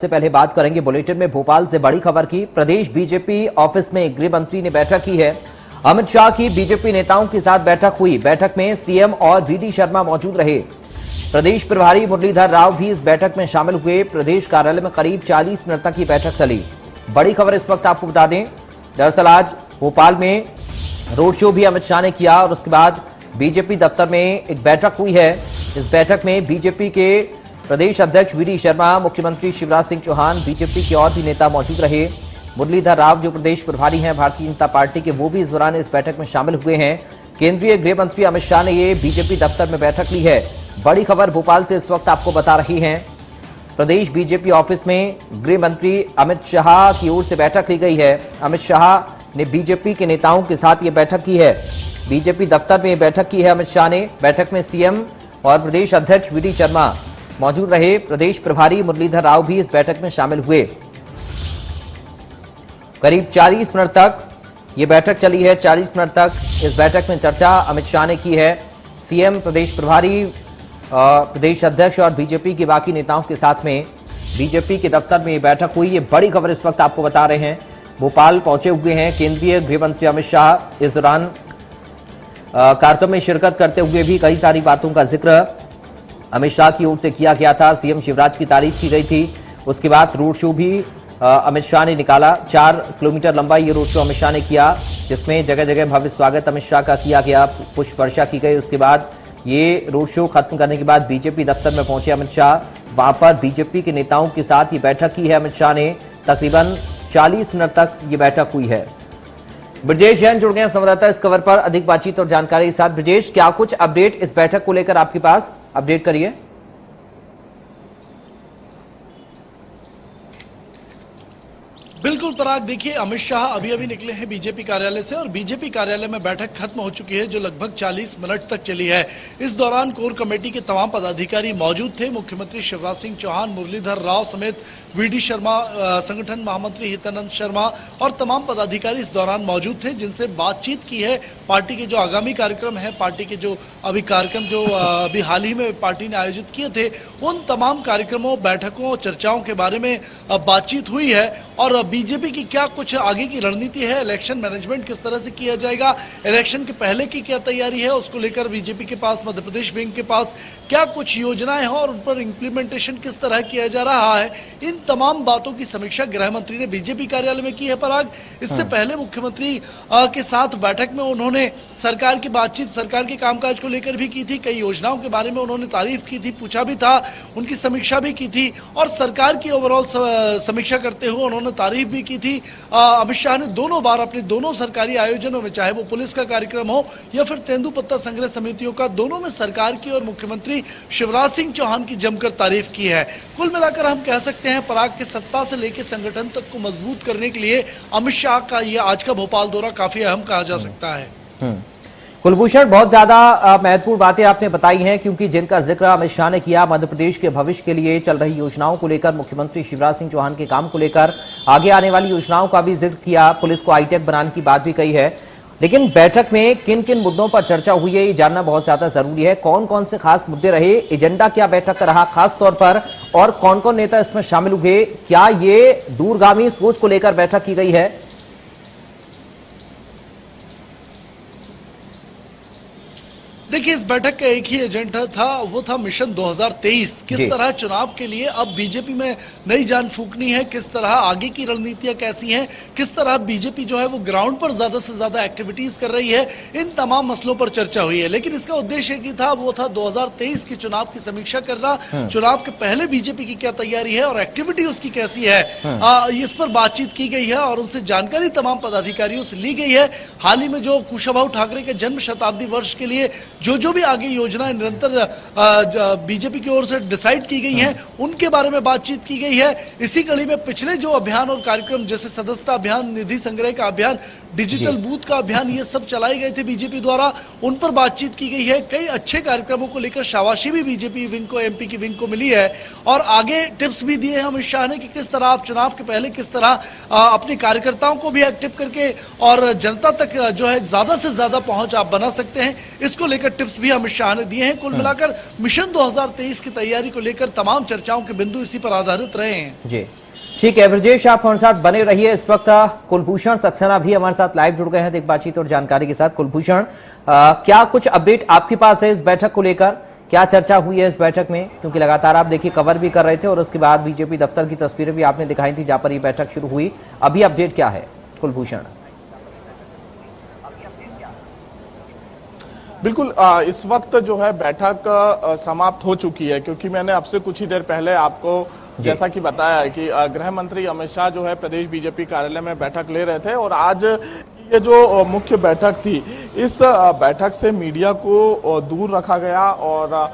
से पहले बात करेंगे बुलेटिन में भोपाल से बड़ी खबर की। प्रदेश बीजेपी ऑफिस में गृह मंत्री ने बैठक की है। अमित शाह की बीजेपी नेताओं के साथ बैठक हुई। बैठक में सीएम और वीडी शर्मा मौजूद रहे। प्रदेश प्रभारी मुरलीधर राव भी इस बैठक में शामिल हुए। प्रदेश कार्यालय में करीब 40 मिनट तक की बैठक चली। बड़ी खबर इस वक्त आपको बता दें, दरअसल आज भोपाल में रोड शो भी अमित शाह ने किया और उसके बाद बीजेपी दफ्तर में एक बैठक हुई है। इस बैठक में बीजेपी के प्रदेश अध्यक्ष वीडी शर्मा, मुख्यमंत्री शिवराज सिंह चौहान, बीजेपी के और भी नेता मौजूद रहे। मुरलीधर राव जो प्रदेश प्रभारी हैं भारतीय जनता पार्टी के, वो भी इस दौरान इस बैठक में शामिल हुए हैं। केंद्रीय गृह मंत्री अमित शाह ने ये बीजेपी दफ्तर में बैठक ली है। बड़ी खबर भोपाल से इस वक्त आपको बता रही है। प्रदेश बीजेपी ऑफिस में गृह मंत्री अमित शाह की ओर से बैठक ली गई है। अमित शाह ने बीजेपी के नेताओं के साथ ये बैठक की है। बीजेपी दफ्तर में बैठक की है अमित शाह ने। बैठक में सीएम और प्रदेश अध्यक्ष वीडी शर्मा मौजूद रहे। प्रदेश प्रभारी मुरलीधर राव भी इस बैठक में शामिल हुए। करीब 40 मिनट तक ये बैठक चली है। 40 मिनट तक इस बैठक में चर्चा अमित शाह ने की है। सीएम, प्रदेश प्रभारी, प्रदेश अध्यक्ष और बीजेपी के बाकी नेताओं के साथ में बीजेपी के दफ्तर में ये बैठक हुई। ये बड़ी खबर इस वक्त आपको बता रहे हैं। भोपाल पहुंचे हुए हैं केंद्रीय गृह मंत्री अमित शाह। इस दौरान कार्यक्रम में शिरकत करते हुए भी कई सारी बातों का जिक्र अमित शाह की ओर से किया गया था। सीएम शिवराज की तारीफ की गई थी। उसके बाद रोड शो भी अमित शाह ने निकाला। 4 किलोमीटर लंबा ये रोड शो अमित शाह ने किया, जिसमें जगह जगह भव्य स्वागत अमित शाह का किया गया, पुष्प वर्षा की गई। उसके बाद ये रोड शो खत्म करने के बाद बीजेपी दफ्तर में पहुंचे अमित शाह। वहां पर बीजेपी के नेताओं के साथ ये बैठक की है अमित शाह ने। तकरीबन 40 मिनट तक ये बैठक हुई है। ब्रजेश जैन जुड़ गए हैं संवाददाता इस खबर पर अधिक बातचीत और जानकारी के साथ। ब्रजेश, क्या कुछ अपडेट इस बैठक को लेकर आपके पास? अपडेट करिए। बिल्कुल पराग, देखिए अमित शाह अभी अभी निकले हैं बीजेपी कार्यालय से और बीजेपी कार्यालय में बैठक खत्म हो चुकी है जो लगभग 40 मिनट तक चली है। इस दौरान कोर कमेटी के तमाम पदाधिकारी मौजूद थे। मुख्यमंत्री शिवराज सिंह चौहान, मुरलीधर राव समेत वीडी शर्मा, संगठन महामंत्री हितानंद शर्मा और तमाम पदाधिकारी इस दौरान मौजूद थे, जिनसे बातचीत की है। पार्टी के जो आगामी कार्यक्रम है, पार्टी के जो अभी कार्यक्रम जो अभी हाल ही में पार्टी ने आयोजित किए थे, उन तमाम कार्यक्रमों, बैठकों, चर्चाओं के बारे में बातचीत हुई है। और बीजेपी की क्या कुछ आगे की रणनीति है, इलेक्शन मैनेजमेंट किस तरह से किया जाएगा, इलेक्शन के पहले की क्या तैयारी है, उसको लेकर बीजेपी के पास, मध्य प्रदेश विंग के पास क्या कुछ योजनाएं हैं और उन पर इंप्लीमेंटेशन किस तरह किया जा रहा है, इन तमाम बातों की समीक्षा गृह मंत्री ने बीजेपी कार्यालय में की है। पराग, इससे पहले मुख्यमंत्री के साथ बैठक में उन्होंने सरकार की बातचीत, सरकार के कामकाज को लेकर भी की थी। कई योजनाओं के बारे में उन्होंने तारीफ की थी, पूछा भी था, उनकी समीक्षा भी की थी और सरकार की ओवरऑल समीक्षा करते हुए उन्होंने तारीफ भी की थी। अमित शाह ने दोनों बार अपने दोनों सरकारी आयोजनों में, चाहे वो पुलिस का कार्यक्रम हो या फिर तेंदुपत्ता संग्रह समितियों का, दोनों में सरकार की और मुख्यमंत्री शिवराज सिंह चौहान की जमकर तारीफ की है। कुल मिलाकर हम कह सकते हैं पराग के सत्ता से लेकर संगठन तक को मजबूत करने के लिए अमित शाह का ये आज का भोपाल दौरा काफी अहम कहा जा सकता है। कुलभूषण, बहुत ज्यादा महत्वपूर्ण बातें आपने बताई हैं, क्योंकि जिनका जिक्र अमित शाह ने किया, मध्य प्रदेश के भविष्य के लिए चल रही योजनाओं को लेकर, मुख्यमंत्री शिवराज सिंह चौहान के काम को लेकर, आगे आने वाली योजनाओं का भी जिक्र किया, पुलिस को हाईटेक बनाने की बात भी कही है। लेकिन बैठक में किन किन मुद्दों पर चर्चा हुई है, ये जानना बहुत ज्यादा जरूरी है। कौन कौन से खास मुद्दे रहे, एजेंडा क्या बैठक का रहा खास तौर पर, और कौन कौन नेता इसमें शामिल हुए? क्या ये दूरगामी सोच को लेकर बैठक की गई है? देखिए, इस बैठक का एक ही एजेंडा था, वो था मिशन 2023। किस तरह चुनाव के लिए अब बीजेपी में नई जान फूंकनी है, किस तरह आगे की रणनीतियां कैसी हैं, किस तरह बीजेपी जो है वो ग्राउंड पर ज्यादा से ज्यादा एक्टिविटीज कर रही है, इन तमाम मसलों पर चर्चा हुई है। लेकिन इसका उद्देश्य एक ही था, वो था 2023 के चुनाव की समीक्षा करना। चुनाव के पहले बीजेपी की क्या तैयारी है और एक्टिविटी उसकी कैसी है, इस पर बातचीत की गई है और उनसे जानकारी तमाम पदाधिकारियों से ली गई है। हाल ही में जो कुशाभाऊ ठाकरे के जन्म शताब्दी वर्ष के लिए जो भी आगे योजनाएं निरंतर बीजेपी की ओर से डिसाइड की गई हैं, उनके बारे में बातचीत की गई है। इसी कड़ी में पिछले जो अभियान और कार्यक्रम, जैसे सदस्यता अभियान, निधि संग्रह का अभियान, डिजिटल बूथ का अभियान, ये सब चलाए गए थे बीजेपी द्वारा, उन पर बातचीत की गई है। कई अच्छे कार्यक्रमों को लेकर शाबाशी भी बीजेपी विंग को, एमपी की विंग को मिली है और आगे टिप्स भी दिए हैं अमित शाह ने कि किस तरह आप चुनाव के पहले किस तरह अपने कार्यकर्ताओं को भी एक्टिव करके और जनता तक जो है ज्यादा से ज्यादा पहुंच आप बना सकते हैं। इसको लेकर टिप्स भी अमित शाह ने दिए हैं। कुल मिलाकर मिशन 2023 की तैयारी को लेकर तमाम चर्चाओं के बिंदु इसी पर आधारित रहे हैं। जी ठीक है ब्रजेश, आप हमारे साथ बने रहिए। इस वक्त कुलभूषण सक्सेना भी हमारे साथ लाइव जुड़ गए हैं एक बातचीत और जानकारी के साथ। कुलभूषण, क्या कुछ अपडेट आपके पास है इस बैठक को लेकर? क्या चर्चा हुई है इस बैठक में? क्योंकि लगातार आप देखिए कवर भी कर रहे थे और उसके बाद बीजेपी दफ्तर की तस्वीरें भी आपने दिखाई थी जहां पर ये बैठक शुरू हुई। अभी अपडेट क्या है कुलभूषण? बिल्कुल, इस वक्त जो है बैठक समाप्त हो चुकी है, क्योंकि मैंने आपसे कुछ ही देर पहले आपको जैसा कि बताया है कि गृह मंत्री अमित शाह जो है प्रदेश बीजेपी कार्यालय में बैठक ले रहे थे और आज ये जो मुख्य बैठक थी, इस बैठक से मीडिया को दूर रखा गया और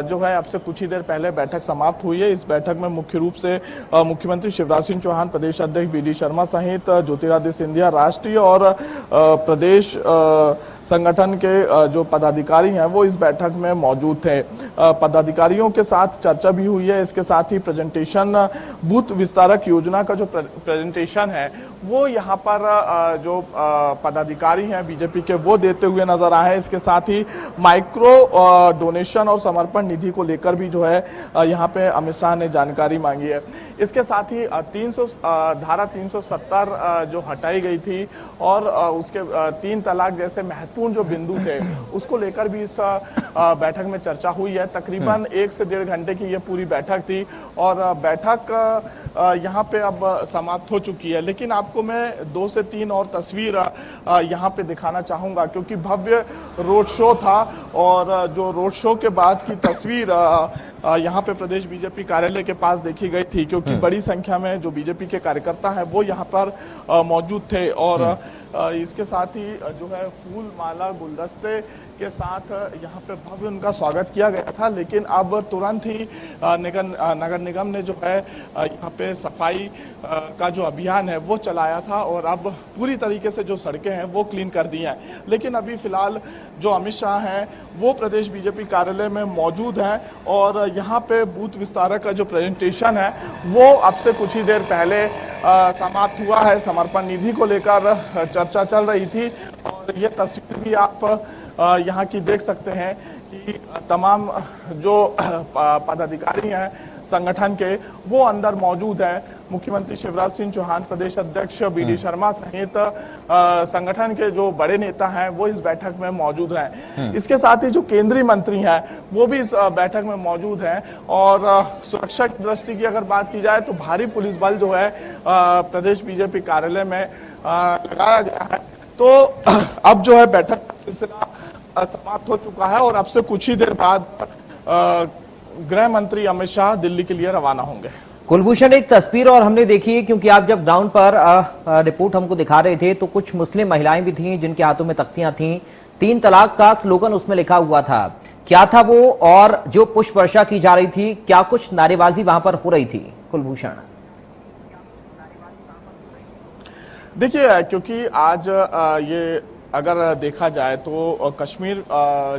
जो है अब से कुछ ही देर पहले बैठक समाप्त हुई है। इस बैठक में मुख्य रूप से मुख्यमंत्री शिवराज सिंह चौहान, प्रदेश अध्यक्ष बीडी शर्मा सहित ज्योतिरादित्य सिंधिया, राष्ट्रीय और प्रदेश संगठन के जो पदाधिकारी हैं वो इस बैठक में मौजूद थे। पदाधिकारियों के साथ चर्चा भी हुई है। इसके साथ ही प्रेजेंटेशन, बूथ विस्तारक योजना का जो प्रेजेंटेशन है वो यहाँ पर जो पदाधिकारी हैं बीजेपी के वो देते हुए नजर आए हैं। इसके साथ ही माइक्रो डोनेशन और समर्पण निधि को लेकर भी जो है यहाँ पे अमित शाह ने जानकारी मांगी है। इसके साथ ही धारा 370 जो हटाई गई थी और उसके 3 तलाक जैसे महत्वपूर्ण जो बिंदु थे उसको लेकर भी इस बैठक में चर्चा हुई है। तकरीबन 1 से 1.5 घंटे की ये पूरी बैठक थी और बैठक यहाँ पे अब समाप्त हो चुकी है। लेकिन आपको मैं 2 से 3 और तस्वीर यहाँ पे दिखाना चाहूंगा, क्योंकि भव्य रोड शो था और जो रोड शो के बाद की तस्वीर यहाँ पे प्रदेश बीजेपी कार्यालय के पास देखी गई थी, क्योंकि बड़ी संख्या में जो बीजेपी के कार्यकर्ता हैं वो यहाँ पर मौजूद थे और इसके साथ ही जो है फूल माला गुलदस्ते के साथ यहाँ पे भव्य उनका स्वागत किया गया था। लेकिन अब तुरंत ही नगर निगम ने जो है यहाँ पे सफाई का जो अभियान है वो चलाया था और अब पूरी तरीके से जो सड़कें हैं वो क्लीन कर दी हैं। लेकिन अभी फिलहाल जो अमित शाह हैं वो प्रदेश बीजेपी कार्यालय में मौजूद हैं और यहाँ पे बूथ विस्तारक का जो प्रेजेंटेशन है वो अब से कुछ ही देर पहले समाप्त हुआ है। समर्पण निधि को लेकर चर्चा चल रही थी और ये तस्वीर भी आप यहाँ की देख सकते हैं कि तमाम जो पदाधिकारी हैं संगठन के वो अंदर मौजूद हैं। मुख्यमंत्री शिवराज सिंह चौहान, प्रदेश अध्यक्ष बीडी शर्मा सहित संगठन के जो बड़े नेता हैं वो इस बैठक में मौजूद हैं। इसके साथ ही जो केंद्रीय मंत्री हैं वो भी इस बैठक में मौजूद हैं और सुरक्षा की दृष्टि की अगर बात की जाए तो भारी पुलिस बल जो है प्रदेश बीजेपी कार्यालय में लगाया गया है। तो अब जो है बैठक का सिलसिला समाप्त हो चुका है और अब से कुछ ही देर बाद गृह मंत्री अमित शाह दिल्ली के लिए रवाना होंगे। कुलभूषण, एक तस्वीर और हमने देखी है, क्योंकि आप जब ग्राउंड पर रिपोर्ट हमको दिखा रहे थे तो कुछ मुस्लिम महिलाएं भी थीं जिनके हाथों में तख्तियां थीं, 3 तलाक का स्लोगन उसमें लिखा हुआ था। क्या था वो? और जो पुष्प वर्षा की जा रही थी, क्या कुछ नारेबाजी वहां पर हो रही थी कुलभूषण? देखिए, क्योंकि आज ये अगर देखा जाए तो कश्मीर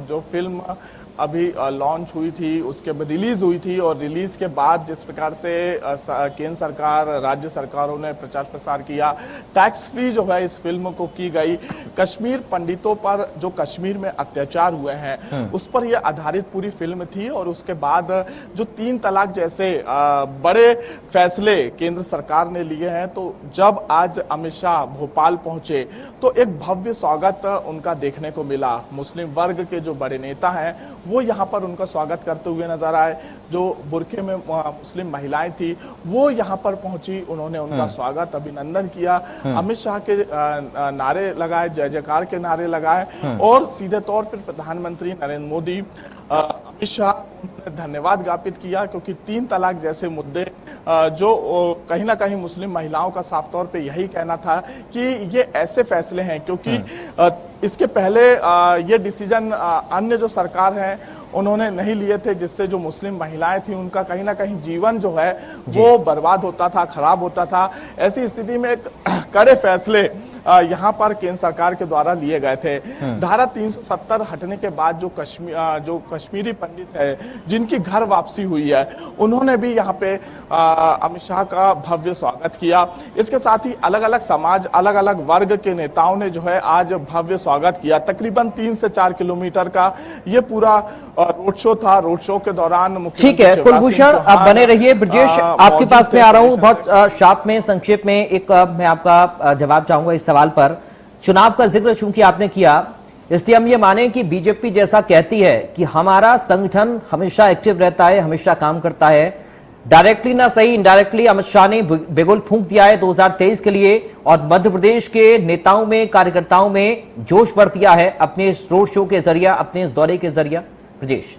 जो फिल्म अभी लॉन्च हुई थी उसके बाद रिलीज हुई थी और रिलीज के बाद जिस प्रकार से केंद्र सरकार, राज्य सरकारों ने प्रचार प्रसार किया, टैक्स फ्री जो है इस फिल्म को की गई, कश्मीर पंडितों पर जो कश्मीर में अत्याचार हुए हैं उस पर यह आधारित पूरी फिल्म थी। और उसके बाद जो 3 तलाक जैसे बड़े फैसले केंद्र सरकार ने लिए हैं, तो जब आज अमित शाह भोपाल पहुंचे तो एक भव्य स्वागत उनका देखने को मिला। मुस्लिम वर्ग के जो बड़े नेता हैं वो यहाँ पर उनका स्वागत करते हुए नजर आए। जो बुरखे में मुस्लिम महिलाएं थी वो यहाँ पर पहुंची, उन्होंने उनका स्वागत, अभिनंदन किया, अमित शाह के नारे लगाए, जय जयकार के नारे लगाए और सीधे तौर पर प्रधानमंत्री नरेंद्र मोदी, अमित शाह ने धन्यवाद ज्ञापित किया, क्योंकि 3 तलाक जैसे मुद्दे जो कहीं ना कहीं मुस्लिम महिलाओं का साफ तौर पे यही कहना था कि ये ऐसे फैसले हैं, क्योंकि इसके पहले ये डिसीजन अन्य जो सरकार है उन्होंने नहीं लिए थे, जिससे जो मुस्लिम महिलाएं थी उनका कहीं ना कहीं जीवन जो है वो बर्बाद होता था, खराब होता था। ऐसी स्थिति में कड़े फैसले यहाँ पर केंद्र सरकार के द्वारा लिए गए थे। धारा 370 हटने के बाद जो कश्मीरी पंडित है जिनकी घर वापसी हुई है, उन्होंने भी यहाँ पे अमित शाह का भव्य स्वागत किया। इसके साथ ही अलग अलग समाज, अलग अलग वर्ग के नेताओं ने जो है आज भव्य स्वागत किया। तकरीबन 3 से 4 किलोमीटर का ये पूरा रोड शो था। रोड शो के दौरान ठीक है कुलभूषण, आप बने रहिए। ब्रजेश, आपके पास में आ रहा हूं बहुत शार्प में, संक्षेप में एक मैं आपका जवाब चाहूंगा इस सवाल पर। चुनाव का जिक्र चूंकि आपने किया, इसलिए हम ये माने कि बीजेपी जैसा कहती है कि हमारा संगठन हमेशा एक्टिव रहता है, हमेशा काम करता है, डायरेक्टली ना सही इनडायरेक्टली अमित शाह ने बिगुल फूंक दिया है 2023 के लिए, और मध्य प्रदेश के नेताओं में, कार्यकर्ताओं में जोश बढ़ दिया है अपने इस रोड शो के जरिए, अपने इस दौरे के जरिए। ब्रजेश,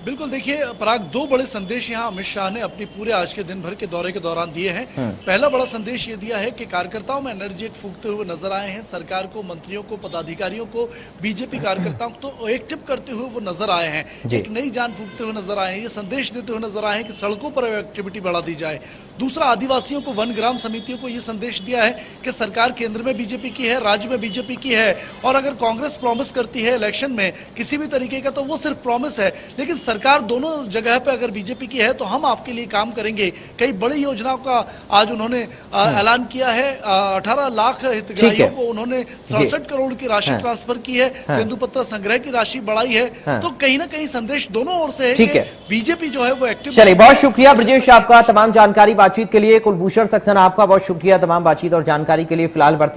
बिल्कुल, देखिए पराग, दो बड़े संदेश यहां अमित शाह ने अपनी पूरे आज के दिन भर के दौरे के दौरान दिए हैं। पहला बड़ा संदेश ये दिया है कि कार्यकर्ताओं में एनर्जी फूंकते हुए नजर आए हैं, सरकार को, मंत्रियों को, पदाधिकारियों को, बीजेपी कार्यकर्ताओं को तो एक्टिव करते हुए वो नजर आए हैं, एक नई जान फूंकते हुए नजर आए हैं, ये संदेश देते हुए नजर आए हैं कि सड़कों पर एक्टिविटी बढ़ा दी जाए। दूसरा, आदिवासियों को, वन ग्राम समितियों को ये संदेश दिया है कि सरकार केंद्र में बीजेपी की है, राज्य में बीजेपी की है, और अगर कांग्रेस प्रॉमिस करती है इलेक्शन में किसी भी तरीके का तो वो सिर्फ प्रॉमिस है, लेकिन सरकार दोनों जगह पे अगर बीजेपी की है तो हम आपके लिए काम करेंगे। कई बड़ी योजनाओं का आज उन्होंने ऐलान किया है। 18 लाख हितग्राहियों को उन्होंने 67 करोड़ की राशि ट्रांसफर की है, तेंदुपत्ता संग्रह की राशि बढ़ाई है। तो कहीं ना कहीं संदेश दोनों ओर से है कि बीजेपी जो है वो एक्टिव। चलिए, बहुत शुक्रिया ब्रजेश आपका तमाम जानकारी बातचीत के लिए। कुलभूषण सक्सेना आपका बहुत शुक्रिया तमाम बातचीत और जानकारी के लिए। फिलहाल बढ़ते